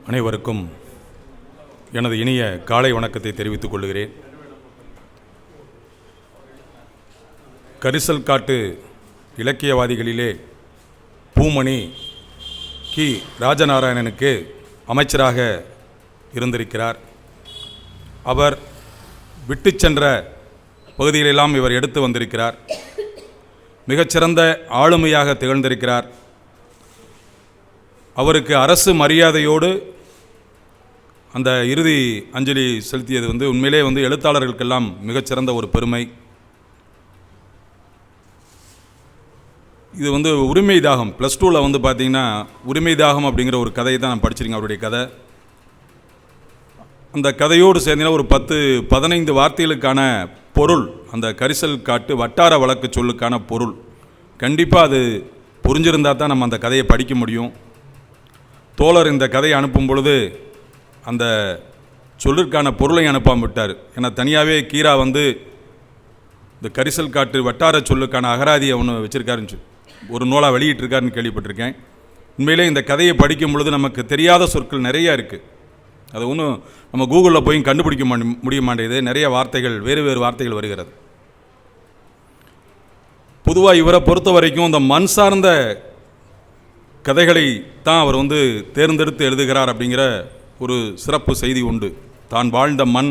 அனைவருக்கும் எனது இனிய காலை வணக்கத்தை தெரிவித்துக் கொள்கிறேன். கரிசல் காட்டு இலக்கியவாதிகளிலே பூமணி கி ராஜநாராயணனுக்கு அமைச்சராக இருந்திருக்கிறார். அவர் விட்டு சென்ற பகுதிகளெல்லாம் இவர் எடுத்து வந்திருக்கிறார். மிகச்சிறந்த ஆளுமையாக திகழ்ந்திருக்கிறார். அவருக்கு அரசு மரியாதையோடு அந்த இறுதி அஞ்சலி செலுத்தியது உண்மையிலே எழுத்தாளர்களுக்கெல்லாம் மிகச்சிறந்த ஒரு பெருமை. இது உரிமை தாகம் +2ல் பார்த்தீங்கன்னா உரிமை தாகம் அப்படிங்கிற ஒரு கதையை தான் நான் படிச்சிருக்கேன். அவருடைய கதை. அந்த கதையோடு சேர்ந்தீங்கன்னா ஒரு 10-15 வார்த்தைகளுக்கான பொருள், அந்த கரிசல் காட்டு வட்டார வழக்கு சொல்லுக்கான பொருள் கண்டிப்பாக அது புரிஞ்சிருந்தால் தான் நம்ம அந்த கதையை படிக்க முடியும். தோழர் இந்த கதையை அனுப்பும் பொழுது அந்த சொல்லிற்கான பொருளை அனுப்பாமல் விட்டார். ஏன்னா தனியாகவே கீரா இந்த கரிசல் காட்டு வட்டார சொல்லுக்கான அகராதியை ஒன்று வச்சுருக்காருன்னு ஒரு நூலாக வெளியிட்டிருக்காருன்னு கேள்விப்பட்டிருக்கேன். உண்மையிலே இந்த கதையை படிக்கும் பொழுது நமக்கு தெரியாத சொற்கள் நிறையா இருக்குது. அது ஒன்றும் நம்ம கூகுளில் போய் கண்டுபிடிக்க முடிய மாட்டேங்குது. நிறைய வார்த்தைகள், வேறு வார்த்தைகள் வருகிறது. பொதுவாக இவரை பொறுத்த வரைக்கும் இந்த மண் சார்ந்த கதைகளை தான் அவர் தேர்ந்தெடுத்து எழுதுகிறார் அப்படிங்கிற ஒரு சிறப்பு செய்தி உண்டு. தான் வாழ்ந்த மண்,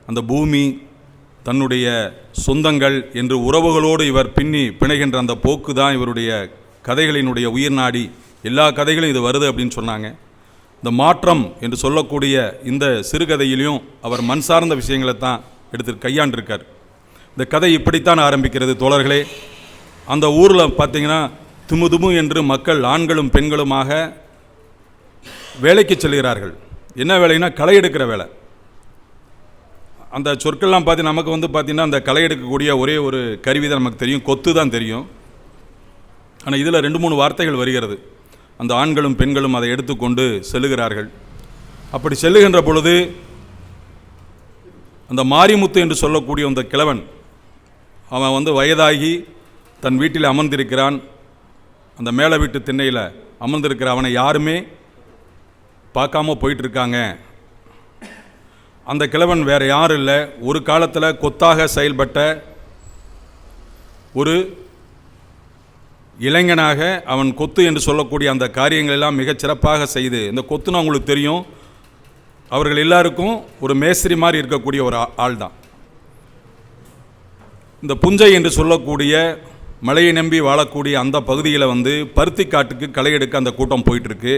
அந்த பூமி, தன்னுடைய சொந்தங்கள் என்று உறவுகளோடு இவர் பிணைகின்ற அந்த போக்கு தான் இவருடைய கதைகளினுடைய உயிர் நாடி. எல்லா கதைகளும் இது வருது அப்படின்னு சொன்னாங்க. இந்த மாற்றம் என்று சொல்லக்கூடிய இந்த சிறுகதையிலையும் அவர் மண் சார்ந்த விஷயங்களை தான் எடுத்து கையாண்டிருக்கார். இந்த கதை இப்படித்தான் ஆரம்பிக்கிறது தோழர்களே. அந்த ஊரில் பார்த்தீங்கன்னா துமுதுமு என்று மக்கள் ஆண்களும் பெண்களுமாக வேலைக்கு செல்கிறார்கள். என்ன வேலைன்னா களை எடுக்கிற வேலை. அந்த சொற்கள்லாம் பார்த்து நமக்கு பார்த்தீங்கன்னா அந்த களை எடுக்கக்கூடிய ஒரே ஒரு கருவி தான் நமக்கு தெரியும், கொத்து தான் தெரியும். ஆனால் இதில் 2-3 வார்த்தைகள் வருகிறது. அந்த ஆண்களும் பெண்களும் அதை எடுத்துக்கொண்டு செல்லுகிறார்கள். அப்படி செல்லுகின்ற பொழுது அந்த மாரிமுத்து என்று சொல்லக்கூடிய அந்த கிழவன், அவன் வயதாகி தன் வீட்டில் அமர்ந்திருக்கிறான். அந்த மேலே வீட்டு திண்ணையில் அமர்ந்திருக்கிற அவனை யாருமே பார்க்காம போயிட்டுருக்காங்க. அந்த கிழவன் வேறு யாரும் இல்லை, ஒரு காலத்தில் கொத்தாக செயல்பட்ட ஒரு இளைஞனாக அவன் கொத்து என்று சொல்லக்கூடிய அந்த காரியங்களெல்லாம் மிகச்சிறப்பாக செய்து, இந்த கொத்துன்னு அவங்களுக்கு தெரியும், அவர்கள் எல்லாருக்கும் ஒரு மேஸ்திரி மாதிரி இருக்கக்கூடிய ஒரு ஆள் தான். இந்த புஞ்சை என்று சொல்லக்கூடிய மழையை நம்பி வாழக்கூடிய அந்த பகுதியில் பருத்தி காட்டுக்கு களை எடுக்க அந்த கூட்டம் போயிட்டுருக்கு.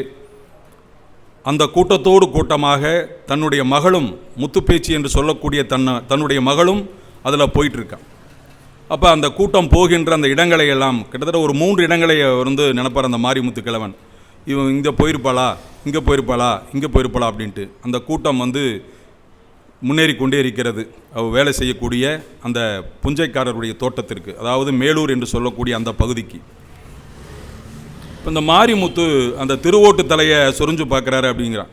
அந்த கூட்டத்தோடு கூட்டமாக தன்னுடைய மகளும், முத்துப்பேச்சி என்று சொல்லக்கூடிய தன்னுடைய மகளும் அதில் போயிட்டுருக்கான். அப்போ அந்த கூட்டம் போகின்ற அந்த இடங்களை எல்லாம் கிட்டத்தட்ட ஒரு 3 இடங்களை நினைப்பார் அந்த மாரிமுத்து கிழவன். இவன் இங்கே போயிருப்பாளா, இங்கே போயிருப்பாளா, இங்கே போயிருப்பாளா அப்படின்ட்டு. அந்த கூட்டம் முன்னேறி கொண்டே இருக்கிறது. அவர் வேலை செய்யக்கூடிய அந்த புஞ்சைக்காரருடைய தோட்டத்திற்கு, அதாவது மேலூர் என்று சொல்லக்கூடிய அந்த பகுதிக்கு. இப்போ இந்த மாரிமுத்து அந்த திருவோட்டு தலையை சொரிஞ்சு பார்க்குறாரு அப்படிங்கிறான்.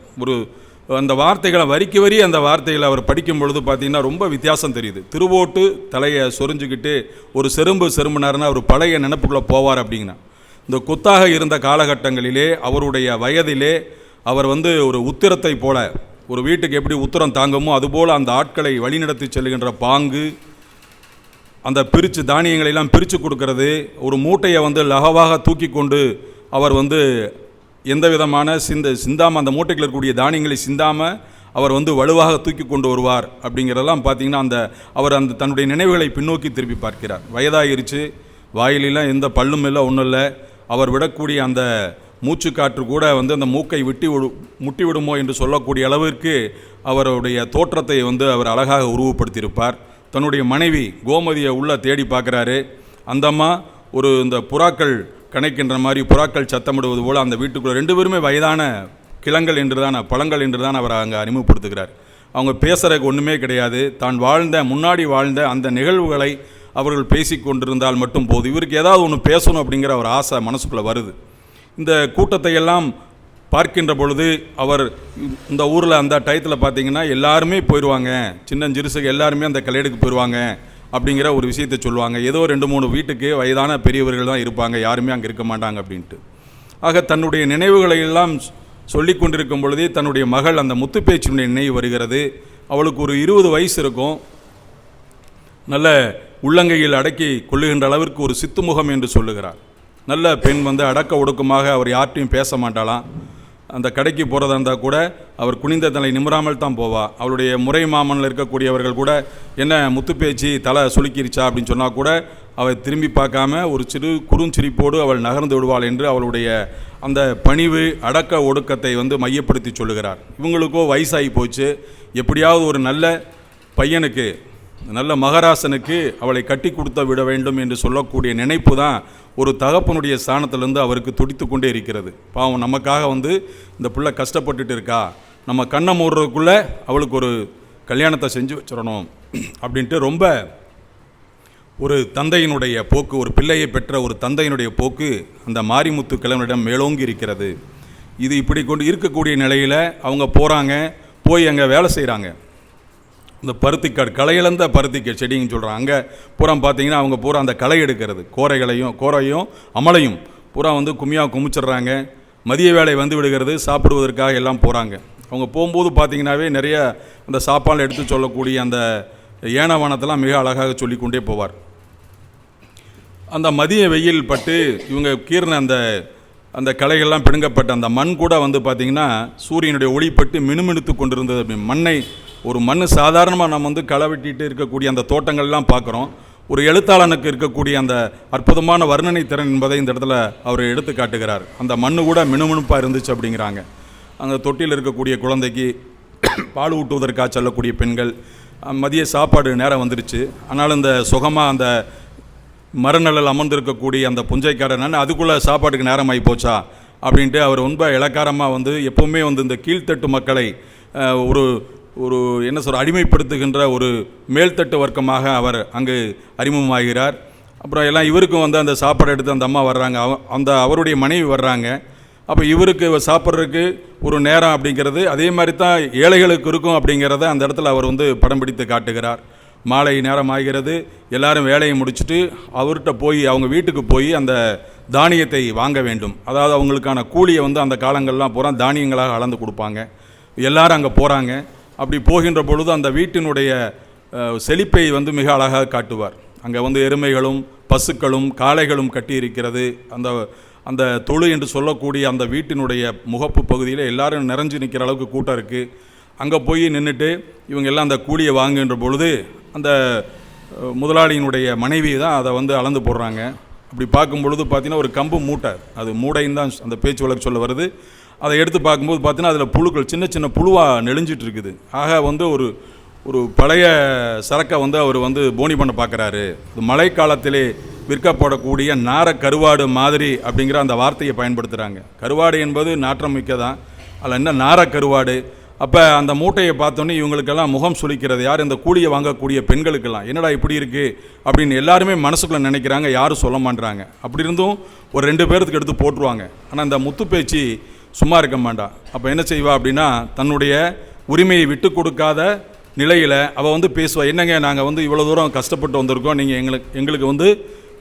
அந்த வார்த்தைகளை வரிக்கு வரி அந்த வார்த்தைகளை அவர் படிக்கும் பொழுது பார்த்தீங்கன்னா ரொம்ப வித்தியாசம் தெரியுது. திருவோட்டு தலையை சொரிஞ்சுக்கிட்டு ஒரு செரும்புனாருன்னா அவர் பழைய நினைப்புக்குள்ளே போவார் அப்படிங்கன்னா. இந்த கொத்தாக இருந்த காலகட்டங்களிலே அவருடைய வயதிலே அவர் ஒரு உத்திரத்தை போல, ஒரு வீட்டுக்கு எப்படி உத்தரம் தாங்குமோ அதுபோல் அந்த ஆட்களை வழிநடத்தி செல்லுகின்ற பாங்கு, அந்த தானியங்களெல்லாம் பிரித்து கொடுக்கறது, ஒரு மூட்டையை லகவாக தூக்கி கொண்டு அவர் எந்த விதமான சிந்தாமல் அந்த மூட்டைகள் இருக்கக்கூடிய தானியங்களை சிந்தாமல் அவர் வலுவாக தூக்கி கொண்டு வருவார் அப்படிங்கிறதெல்லாம் பார்த்திங்கன்னா அவர் தன்னுடைய நினைவுகளை பின்னோக்கி திருப்பி பார்க்கிறார். வயதாகிருச்சு, வாயிலெல்லாம் எந்த பல்லும் இல்லை, ஒன்றும் இல்லை. அவர் விடக்கூடிய அந்த மூச்சு காற்று கூட அந்த மூக்கை முட்டி விடுமோ என்று சொல்லக்கூடிய அளவிற்கு அவருடைய தோற்றத்தை அவர் அழகாக உருவப்படுத்தியிருப்பார். தன்னுடைய மனைவி கோமதியை உள்ள தேடி பார்க்குறாரு. அந்த அம்மா இந்த புறாக்கள் கணைக்கின்ற மாதிரி புறாக்கள் சத்தமிடுவது போல் அந்த வீட்டுக்குள்ளே 2 பேருமே வயதான கிழங்கள் என்று தான், பழங்கள் என்று தான் அவர் அங்கே அறிமுகப்படுத்துகிறார். அவங்க பேசுகிறதுக்கு ஒன்றுமே கிடையாது. தான் முன்னாடி வாழ்ந்த அந்த நிகழ்வுகளை அவர்கள் பேசி கொண்டிருந்தால் மட்டும் போதும். இவருக்கு ஏதாவது ஒன்று பேசணும் அப்படிங்கிற ஒரு ஆசை மனசுக்குள்ளே வருது. இந்த கூட்டத்தை எல்லாம் பார்க்கின்ற பொழுது அவர் இந்த ஊரில் அந்த டயத்தில் பார்த்திங்கன்னா எல்லாருமே போயிடுவாங்க, சின்னஞ்சிறுசுக்கு எல்லாருமே அந்த கல்யாணுக்கு போயிடுவாங்க அப்படிங்கிற ஒரு விஷயத்தை சொல்லுவாங்க. ஏதோ 2-3 வீட்டுக்கு வயதான பெரியவர்கள் தான் இருப்பாங்க, யாருமே அங்கே இருக்க மாட்டாங்க அப்படின்ட்டு. ஆக தன்னுடைய நினைவுகளை எல்லாம் சொல்லி கொண்டிருக்கும் பொழுதே தன்னுடைய மகள் அந்த முத்துப்பேச்சினுடைய நினைவு வருகிறது. அவளுக்கு ஒரு 20 வயசு இருக்கும். நல்ல உள்ளங்கையில் அடக்கி கொள்ளுகின்ற அளவிற்கு ஒரு சித்துமுகம் என்று சொல்லுகிறார். நல்ல பெண் வந்து அடக்க ஒடுக்கமாக அவர் யார்ட்டையும் பேச மாட்டாளாம். அந்த கடைக்கு போகிறதா இருந்தால் கூட அவர் குனிந்த தலை நிமிராமல் தான் போவா. அவளுடைய முறை மாமனில் இருக்கக்கூடியவர்கள் கூட என்ன முத்துப்பேச்சி தலை சுலுக்கிருச்சா அப்படின்னு சொன்னால் கூட அவள் திரும்பி பார்க்காம ஒரு சிறு குறுஞ்சிரிப்போடு அவள் நகர்ந்து விடுவாள் என்று அவளுடைய அந்த பணிவு அடக்க ஒடுக்கத்தை வந்து மையப்படுத்தி சொல்லுகிறார். இவங்களுக்கோ வயசாகி போச்சு. எப்படியாவது ஒரு நல்ல பையனுக்கு நல்ல மகராசனுக்கு அவளை கட்டி கொடுத்த விட வேண்டும் என்று சொல்லக்கூடிய நினைப்பு தான் ஒரு தகப்பனுடைய ஸ்தானத்திலேருந்து அவருக்கு துடித்து கொண்டே இருக்கிறது. பாவம், நமக்காக வந்து இந்த பிள்ளை கஷ்டப்பட்டுட்டு இருக்கா, நம்ம கண்ணை மூடுறதுக்குள்ளே அவளுக்கு ஒரு கல்யாணத்தை செஞ்சு வச்சிடணும் அப்படின்ட்டு ரொம்ப ஒரு தந்தையினுடைய போக்கு, ஒரு பிள்ளையை பெற்ற ஒரு தந்தையினுடைய போக்கு அந்த மாரிமுத்து கிழவனிடம் மேலோங்கி இருக்கிறது. இது இப்படி கொண்டு இருக்கக்கூடிய நிலையில் அவங்க போகிறாங்க. போய் அங்கே வேலை செய்கிறாங்க. இந்த பருத்திக்காடு, களையிழந்த பருத்திக்காடு செடிங்கன்னு சொல்கிறாங்க. அங்கே பூரா பார்த்தீங்கன்னா அவங்க பூரா அந்த களை எடுக்கிறது, கோரையும் அமலையும் பூரா வந்து குமிச்சிடுறாங்க. மதிய வேலை வந்து விடுகிறது, சாப்பிடுவதற்காக எல்லாம் போகிறாங்க. அவங்க போகும்போது பார்த்தீங்கன்னாவே நிறைய அந்த சாப்பாடு எடுத்து சொல்லக்கூடிய அந்த ஏனவானத்தெல்லாம் மிக அழகாக சொல்லிக்கொண்டே போவார். அந்த மதிய வெயில் பட்டு இவங்க கீர்ன அந்த களைகள்லாம் பிடுங்கப்பட்ட அந்த மண் கூட வந்து பார்த்திங்கன்னா சூரியனுடைய ஒளிப்பட்டு மினுமினுத்து கொண்டிருந்தது. ஒரு மண் சாதாரணமாக நம்ம வந்து களை வெட்டிட்டு இருக்கக்கூடிய அந்த தோட்டங்கள்லாம் பார்க்குறோம். ஒரு எழுத்தாளனுக்கு இருக்கக்கூடிய அந்த அற்புதமான வர்ணனை திறன் என்பதை இந்த இடத்துல அவர் எடுத்து காட்டுகிறார். அந்த மண் கூட மினுமினுப்பாக இருந்துச்சு அப்படிங்கிறாங்க. அந்த தொட்டியில் இருக்கக்கூடிய குழந்தைக்கு பால் ஊட்டுவதற்காக செல்லக்கூடிய பெண்கள், மதிய சாப்பாடு நேரம் வந்துருச்சு. ஆனால் இந்த சுகமாக அந்த மரநிழல் அமர்ந்திருக்கக்கூடிய அந்த புஞ்சைக்காரன் அதுக்குள்ளே சாப்பாட்டுக்கு நேரம் ஆகி போச்சா அப்படின்ட்டு அவர் ரொம்ப இலக்காரமாக வந்து எப்போவுமே வந்து இந்த கீழ்த்தட்டு மக்களை ஒரு என்ன சொல்ற அடிமைப்படுத்துகின்ற ஒரு மேல்தட்டு வர்க்கமாக அவர் அங்கு அறிமுகமாகிறார். அப்புறம் எல்லாம் இவருக்கும் வந்து அந்த சாப்பாடு எடுத்து அந்த அம்மா வர்றாங்க, அவருடைய மனைவி வர்றாங்க. அப்போ இவருக்கு சாப்பிட்றதுக்கு ஒரு நேரம் அப்படிங்கிறது அதே மாதிரி தான் ஏழைகளுக்கு இருக்கும் அப்படிங்கிறத அந்த இடத்துல அவர் வந்து படம் பிடித்து காட்டுகிறார். மாலை நேரம் ஆகிறது. எல்லாரும் வேலையை முடிச்சுட்டு அவர்கிட்ட போய் அவங்க வீட்டுக்கு போய் அந்த தானியத்தை வாங்க வேண்டும். அதாவது அவங்களுக்கான கூலியை வந்து அந்த காலங்கள்லாம் பூரா தானியங்களாக அளந்து கொடுப்பாங்க. எல்லாரும் அங்கே போகிறாங்க. அப்படி போகின்ற பொழுது அந்த வீட்டினுடைய செழிப்பை வந்து மிக அழகாக காட்டுவார். அங்கே வந்து எருமைகளும் பசுக்களும் காளைகளும் கட்டி இருக்கிறது. அந்த தொழு என்று சொல்லக்கூடிய அந்த வீட்டினுடைய முகப்பு பகுதியில் எல்லாரும் நிறைஞ்சு நிற்கிற அளவுக்கு கூட்டம் இருக்குது. அங்கே போய் நின்றுட்டு இவங்க எல்லாம் அந்த கூலியை வாங்குகின்ற பொழுது அந்த முதலாளியினுடைய மனைவி தான் அதை வந்து அளந்து போடுறாங்க. அப்படி பார்க்கும் பொழுது பார்த்தீங்கன்னா ஒரு கம்பு மூட்டை, அது மூடைன்னு தான் அந்த பேச்சு வழக்கு சொல்ல வருது. அதை எடுத்து பார்க்கும்போது பார்த்தீங்கன்னா அதில் புழுக்கள் சின்ன சின்ன புழுவாக நெளிஞ்சிட்டு இருக்குது. ஆக வந்து ஒரு பழைய சரக்கை வந்து அவர் வந்து போனி பண்ண பார்க்குறாரு. இது மழைக்காலத்திலே விற்கப்படக்கூடிய நார கருவாடு மாதிரி அப்படிங்கிற அந்த வார்த்தையை பயன்படுத்துகிறாங்க. கருவாடு என்பது நாற்றம் மிக்க தான், அதில் என்ன நார கருவாடு. அப்போ அந்த மூட்டையை பார்த்தோன்னே இவங்களுக்கெல்லாம் முகம் சுளிக்கிறது. யார்? இந்த கூலியை வாங்கக்கூடிய பெண்களுக்கெல்லாம் என்னடா இப்படி இருக்குது அப்படின்னு எல்லாருமே மனசுக்குள்ளே நினைக்கிறாங்க. யாரும் சொல்ல மாட்டாங்க. அப்படி இருந்தும் ஒரு 2 பேருக்கு எடுத்து போட்டுருவாங்க. ஆனால் இந்த முத்துப்பேச்சி சும்மா இருக்க மாட்டா. அப்போ என்ன செய்வா அப்படின்னா தன்னுடைய உரிமையை விட்டு கொடுக்காத நிலையில் அவள் வந்து பேசுவா. என்னங்க, நாங்கள் வந்து இவ்வளோ தூரம் கஷ்டப்பட்டு வந்திருக்கோம், நீங்கள் எங்களுக்கு வந்து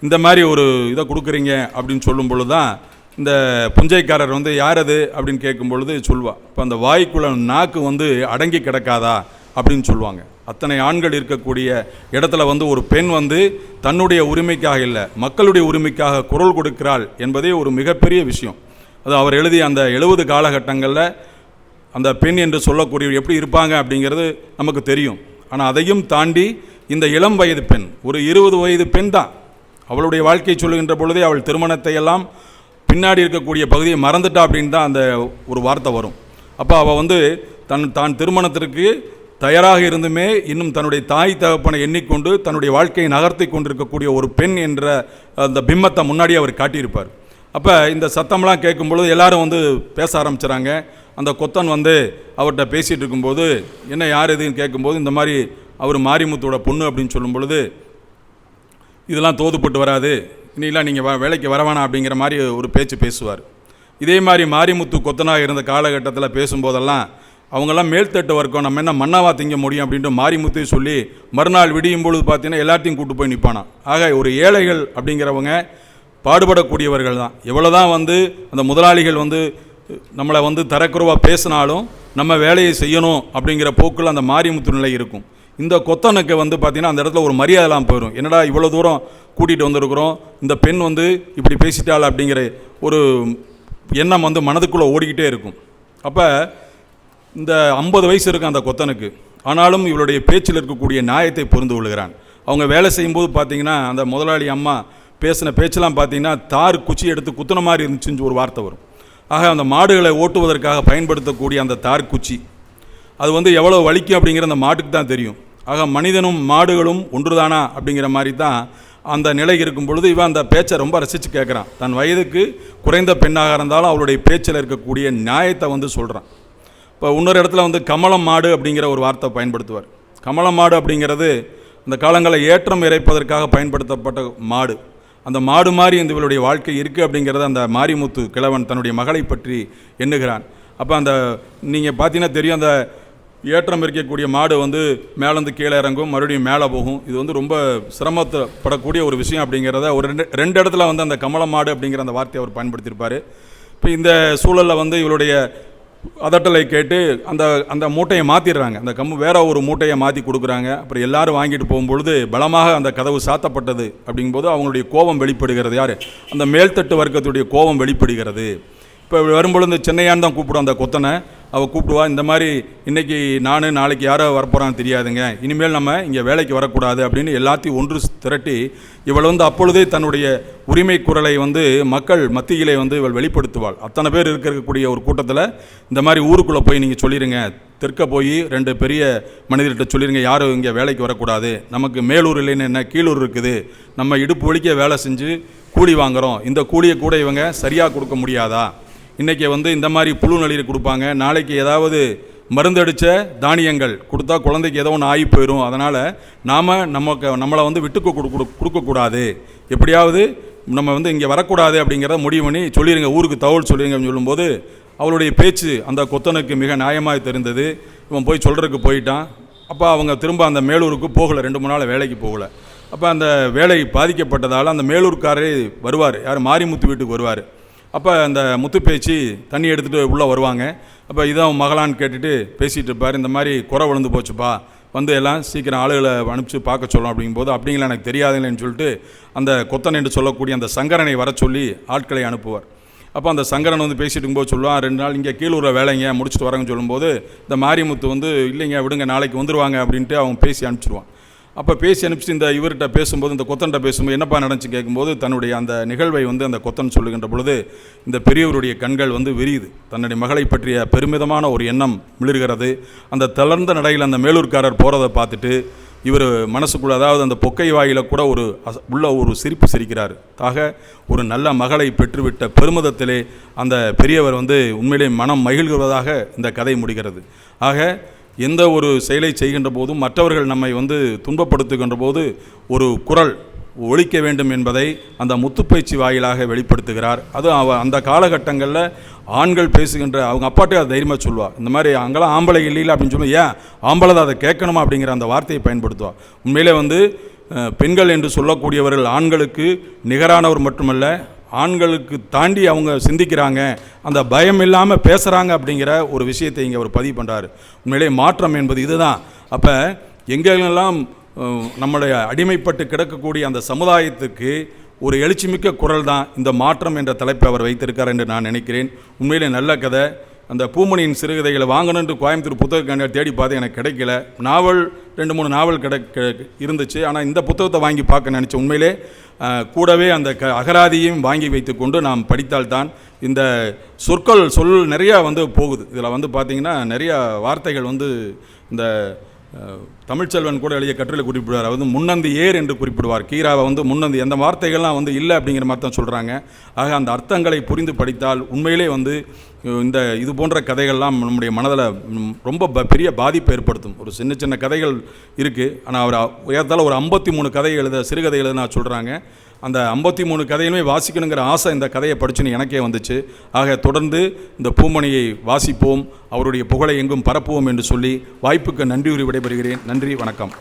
இந்த மாதிரி ஒரு இதை கொடுக்குறீங்க அப்படின்னு சொல்லும் பொழுது தான் இந்த புஞ்சைக்காரர் வந்து யார் அது அப்படின்னு கேட்கும் பொழுது சொல்லுவாள். இப்போ அந்த வாய்க்குள்ள நாக்கு வந்து அடங்கி கிடக்காதா அப்படின்னு சொல்லுவாங்க. அத்தனை ஆண்கள் இருக்கக்கூடிய இடத்துல வந்து ஒரு பெண் வந்து தன்னுடைய உரிமைக்காக இல்லை, மக்களுடைய உரிமைக்காக குரல் கொடுக்கிறாள் என்பதே ஒரு மிகப்பெரிய விஷயம். அது அவர் எழுதிய அந்த 70 காலகட்டங்களில் அந்த பெண் என்று சொல்லக்கூடிய எப்படி இருப்பாங்க அப்படிங்கிறது நமக்கு தெரியும். ஆனால் அதையும் தாண்டி இந்த இளம் வயது பெண், ஒரு 20 வயது பெண் தான், அவளுடைய வாழ்க்கையை சொல்லுகின்ற பொழுதே அவள் திருமணத்தை எல்லாம் பின்னாடி இருக்கக்கூடிய பகுதியை மறந்துட்டா அப்படின்னு தான் அந்த ஒரு வார்த்தை வரும். அப்போ அவள் வந்து தான் திருமணத்திற்கு தயாராக இருந்துமே இன்னும் தன்னுடைய தாய் தகப்பனை எண்ணிக்கொண்டு தன்னுடைய வாழ்க்கையை நகர்த்தி கொண்டிருக்கக்கூடிய ஒரு பெண் என்ற அந்த பிம்பத்தை முன்னாடியே அவர் காட்டியிருப்பார். அப்போ இந்த சத்தம்லாம் கேட்கும் பொழுது எல்லாரும் வந்து பேச ஆரம்பிச்சுறாங்க. அந்த கொத்தன் வந்து அவர்கிட்ட பேசிகிட்டு இருக்கும்போது என்ன யார் எதுன்னு கேட்கும்போது இந்த மாதிரி அவர் மாரிமுத்தோட பொண்ணு அப்படின்னு சொல்லும் பொழுது இதெல்லாம் தோதுப்பட்டு வராது, இன்னிலாம் நீங்கள் வேலைக்கு வரவேணாம் அப்படிங்கிற மாதிரி ஒரு பேச்சு பேசுவார். இதே மாதிரி மாரிமுத்து கொத்தனாக இருந்த காலகட்டத்தில் பேசும்போதெல்லாம் அவங்கெல்லாம் மேல்தட்டு வர்க்கம், நம்ம என்ன மண்ணாவா திங்க முடியும் அப்படின்ட்டு மாரிமுத்தே சொல்லி மறுநாள் விடியும் பொழுது பார்த்தீங்கன்னா எல்லாத்தையும் கூட்டு போய் நிற்பானா. ஆக ஒரு ஏழைகள் அப்படிங்கிறவங்க பாடுபடக்கூடியவர்கள் தான். எவ்வளோ தான் வந்து அந்த முதலாளிகள் வந்து நம்மளை வந்து தரக்குறைவாக பேசினாலும் நம்ம வேலையை செய்யணும் அப்படிங்கிற போக்கில் அந்த மாரிமுத்து நிலை இருக்கும். இந்த கொத்தனுக்கு வந்து பார்த்திங்கன்னா அந்த இடத்துல ஒரு மரியாதைலாம் போயிடும். என்னடா இவ்வளோ தூரம் கூட்டிகிட்டு வந்திருக்கிறோம், இந்த பெண் வந்து இப்படி பேசிட்டாள் அப்படிங்கிற ஒரு எண்ணம் வந்து மனதுக்குள்ளே ஓடிக்கிட்டே இருக்கும். அப்போ இந்த 50 வயசு இருக்கும் அந்த கொத்தனுக்கு. ஆனாலும் இவளுடைய பேச்சில் இருக்கக்கூடிய நியாயத்தை புரிந்து கொள்கிறான். அவங்க வேலை செய்யும்போது பார்த்திங்கன்னா அந்த முதலாளி அம்மா பேசின பேச்செல்லாம் பார்த்திங்கன்னா தார் குச்சி எடுத்து குத்துன மாதிரி இருந்துச்சுன்னு ஒரு வார்த்தை வரும். ஆக அந்த மாடுகளை ஓட்டுவதற்காக பயன்படுத்தக்கூடிய அந்த தார் குச்சி அது வந்து எவ்வளோ வலிக்கும் அப்படிங்கிற அந்த மாட்டுக்கு தான் தெரியும். ஆக மனிதனும் மாடுகளும் ஒன்றுதானா அப்படிங்கிற மாதிரி தான் அந்த நிலை இருக்கும் பொழுது இவன் அந்த பேச்சை ரொம்ப ரசித்து கேட்குறான். தன் வயதுக்கு குறைந்த பெண்ணாக இருந்தாலும் அவளுடைய பேச்சில் இருக்கக்கூடிய நியாயத்தை வந்து சொல்கிறான். இப்போ இன்னொரு இடத்துல வந்து கமலம் மாடு அப்படிங்கிற ஒரு வார்த்தை பயன்படுத்துவார். கமலம் மாடு அப்படிங்கிறது அந்த காலங்களில் ஏற்றம் இறைப்பதற்காக பயன்படுத்தப்பட்ட மாடு. அந்த மாடு மாதிரி இந்த இவளுடைய வாழ்க்கை இருக்குது அப்படிங்கிறத அந்த மாரிமுத்து கிழவன் தன்னுடைய மகளை பற்றி எண்ணுகிறான். அப்போ அந்த நீங்கள் பார்த்தீங்கன்னா தெரியும், அந்த ஏற்றம் இருக்கக்கூடிய மாடு வந்து மேலேருந்து கீழே இறங்கும், மறுபடியும் மேலே போகும். இது வந்து ரொம்ப சிரமப்படக்கூடிய ஒரு விஷயம் அப்படிங்கிறத ஒரு ரெண்டு இடத்துல வந்து அந்த கமல மாடு அப்படிங்கிற அந்த வார்த்தையை அவர் பயன்படுத்தியிருப்பார். இப்போ இந்த சூழலில் வந்து இவளுடைய அதட்டலை கேட்டு அந்த அந்த மூட்டையை மாற்றிடுறாங்க. அந்த வேற ஒரு மூட்டையை மாற்றி கொடுக்குறாங்க. அப்புறம் எல்லாரும் வாங்கிட்டு போகும்பொழுது பலமாக அந்த கதவு சாத்தப்பட்டது. அப்படிங்கும்போது அவங்களுடைய கோபம் வெளிப்படுகிறது. யார்? அந்த மேல்தட்டு வர்க்கத்துடைய கோபம் வெளிப்படுகிறது. இப்போ வரும்பொழுது இந்த சென்னையான்னு தான் கூப்பிடும் அந்த கொத்தனை. அவள் கூப்பிடுவா, இந்த மாதிரி இன்றைக்கி நாளைக்கு யாரோ வரப்போகிறான்னு தெரியாதுங்க, இனிமேல் நம்ம இங்கே வேலைக்கு வரக்கூடாது அப்படின்னு எல்லாத்தையும் ஒன்று திரட்டி இவள் வந்து அப்பொழுதே தன்னுடைய உரிமை குரலை வந்து மக்கள் மத்தியிலே வந்து இவள் வெளிப்படுத்துவாள். அத்தனை பேர் இருக்கக்கூடிய ஒரு கூட்டத்தில் இந்த மாதிரி ஊருக்குள்ளே போய் நீங்கள் சொல்லிடுங்க, தெற்க போய் 2 பெரிய மனிதர்கிட்ட சொல்லிடுங்க, யாரும் இங்கே வேலைக்கு வரக்கூடாது, நமக்கு மேலூர் இல்லைன்னு என்ன கீழூர் இருக்குது, நம்ம இடுப்பு வலிக்க வேலை செஞ்சு கூலி வாங்குகிறோம், இந்த கூலியை கூட இவங்க சரியாக கொடுக்க முடியாதா, இன்றைக்கி வந்து இந்த மாதிரி புழு நளிர் கொடுப்பாங்க, நாளைக்கு ஏதாவது மருந்தடித்த தானியங்கள் கொடுத்தா குழந்தைக்கு ஏதோ ஒன்று ஆகி போயிடும், அதனால் நம்மளை வந்து விட்டு கொடுக்கக்கூடாது, எப்படியாவது நம்ம வந்து இங்கே வரக்கூடாது அப்படிங்கிறத முடிவு பண்ணி சொல்லிடுங்க, ஊருக்கு தகவல் சொல்லிடுங்க அப்படின்னு சொல்லும்போது அவளுடைய பேச்சு அந்த கொத்தனுக்கு மிக நியாயமாக தெரிந்தது. இவன் போய் சொல்கிறதுக்கு போயிட்டான். அப்போ அவங்க திரும்ப அந்த மேலூருக்கு போகலை, 2-3 நாள் வேலைக்கு போகலை. அப்போ அந்த வேலை பாதிக்கப்பட்டதால் அந்த மேலூர்காரே வருவார், யார் மாரிமுத்து வீட்டுக்கு வருவார். அப்போ அந்த முத்து பேச்சு தண்ணி எடுத்துகிட்டு உள்ளே வருவாங்க. அப்போ இதான் மகளான்னு கேட்டுட்டு பேசிகிட்டு இருப்பார். இந்த மாதிரி குறை விழுந்து போச்சுப்பா, வந்து எல்லாம் சீக்கிரம் ஆளுகளை அனுப்பிச்சு பார்க்க சொல்லலாம் அப்படிங்கும்போது, அப்படிங்களா எனக்கு தெரியாதுங்களேன்னு சொல்லிட்டு அந்த கொத்தன் என்று சொல்லக்கூடிய அந்த சங்கரனை வர சொல்லி ஆட்களை அனுப்புவார். அப்போ அந்த சங்கரன் வந்து பேசிட்டு இருக்கும்போது சொல்லுவான், 2 நாள் இங்கே கீழூரில் வேலைங்க முடிச்சுட்டு வரேன்னு சொல்லும்போது இந்த மாரிமுத்து வந்து இல்லைங்க விடுங்க நாளைக்கு வந்துடுவாங்க அப்படின்ட்டு அவங்க பேசி அனுப்பிச்சிடுவான். அப்போ பேசி அனுப்பிச்சு இந்த இவர்கிட்ட பேசும்போது, இந்த கொத்தன்கிட்ட பேசும்போது என்னப்பா நடந்துச்சு கேட்கும்போது தன்னுடைய அந்த நிகழ்வை வந்து அந்த கொத்தன் சொல்லுகின்ற பொழுது இந்த பெரியவருடைய கண்கள் வந்து விரியுது. தன்னுடைய மகளை பற்றிய பெருமிதமான ஒரு எண்ணம் மிளர்கிறது. அந்த தளர்ந்த நடையில் அந்த மேலூர்காரர் போகிறத பார்த்துட்டு இவர் மனசுக்குள்ள, அதாவது அந்த பொக்கை வாயில கூட உள்ள ஒரு சிரிப்பு சிரிக்கிறார். ஆக ஒரு நல்ல மகளை பெற்றுவிட்ட பெருமிதத்திலே அந்த பெரியவர் வந்து உண்மையிலே மனம் மகிழ்கிறதாக இந்த கதை முடிகிறது. ஆக எந்த ஒரு செயலை செய்கின்ற போதும் மற்றவர்கள் நம்மை வந்து துன்பப்படுத்துகின்ற போது ஒரு குரல் ஒலிக்க வேண்டும் என்பதை அந்த முத்துப்பயிற்சி வாயிலாக வெளிப்படுத்துகிறார். அது அந்த காலகட்டங்களில் ஆண்கள் பேசுகின்ற அவங்க அப்பாட்டே அதை தைரியமாக சொல்லுவாள், இந்த மாதிரி அங்கெல்லாம் ஆம்பளை இல்லையில அப்படின்னு சொல்லி, ஏன் ஆம்பளை தான் அதை கேட்கணுமா அப்படிங்கிற அந்த வார்த்தையை பயன்படுத்துவாள். உண்மையிலே வந்து பெண்கள் என்று சொல்லக்கூடியவர்கள் ஆண்களுக்கு நிகரானவர் மட்டுமல்ல, ஆண்களுக்கு தாண்டி அவங்க சிந்திக்கிறாங்க, அந்த பயம் இல்லாமல் பேசுகிறாங்க அப்படிங்கிற ஒரு விஷயத்தை இங்கே அவர் பதிவு பண்ணுறாரு. உண்மையிலே மாற்றம் என்பது இதுதான். அப்போ எங்கெல்லாம் நம்முடைய அடிமைப்பட்டு கிடக்கக்கூடிய அந்த சமுதாயத்துக்கு ஒரு எழுச்சிமிக்க குரல் தான் இந்த மாற்றம் என்ற தலைப்பை அவர் வைத்திருக்கார் என்று நான் நினைக்கிறேன். உண்மையிலே நல்ல கதை. அந்த பூமணியின் சிறுகதைகளை வாங்கணுன்ட்டு கோயம்புத்தூர் புத்தக கண்ணில் தேடி பார்த்து எனக்கு கிடைக்கல. நாவல் 2-3 நாவல் இருந்துச்சு, ஆனால் இந்த புத்தகத்தை வாங்கி பார்க்க நினச்சேன். உண்மையிலே கூடவே அந்த அகராதியையும் வாங்கி வைத்து கொண்டு நாம் படித்தால்தான் இந்த சொல் நிறையா வந்து போகுது. இதில் வந்து பார்த்திங்கன்னா நிறையா வார்த்தைகள் வந்து இந்த தமிழ்ச்செல்வன் கூட எழுதிய கட்டுரையில் குறிப்பிடுவார். அவர் வந்து முன்னந்தி ஏர் என்று குறிப்பிடுவார். கீராவை வந்து முன்னந்தி, அந்த வார்த்தைகள்லாம் வந்து இல்லை அப்படிங்கிற மாதிரி தான் சொல்கிறாங்க. ஆக அந்த அர்த்தங்களை புரிந்து படித்தால் உண்மையிலே வந்து இந்த இது போன்ற கதைகள்லாம் நம்முடைய மனதில் ரொம்ப பெரிய பாதிப்பை ஏற்படுத்தும். ஒரு சின்ன சின்ன கதைகள் இருக்குது, ஆனால் அவர் ஏறத்தாழ ஒரு 53 கதை சிறுகதை எழுத சொல்கிறாங்க. அந்த 53 கதையுமே வாசிக்கணுங்கிற ஆசை இந்த கதையை படிச்சுன்னு எனக்கே வந்துச்சு. ஆக தொடர்ந்து இந்த பூமணியை வாசிப்போம், அவருடைய புகழை எங்கும் பரப்புவோம் என்று சொல்லி வாய்ப்புக்கு நன்றி விடைபெறுகிறேன். நன்றி, வணக்கம்.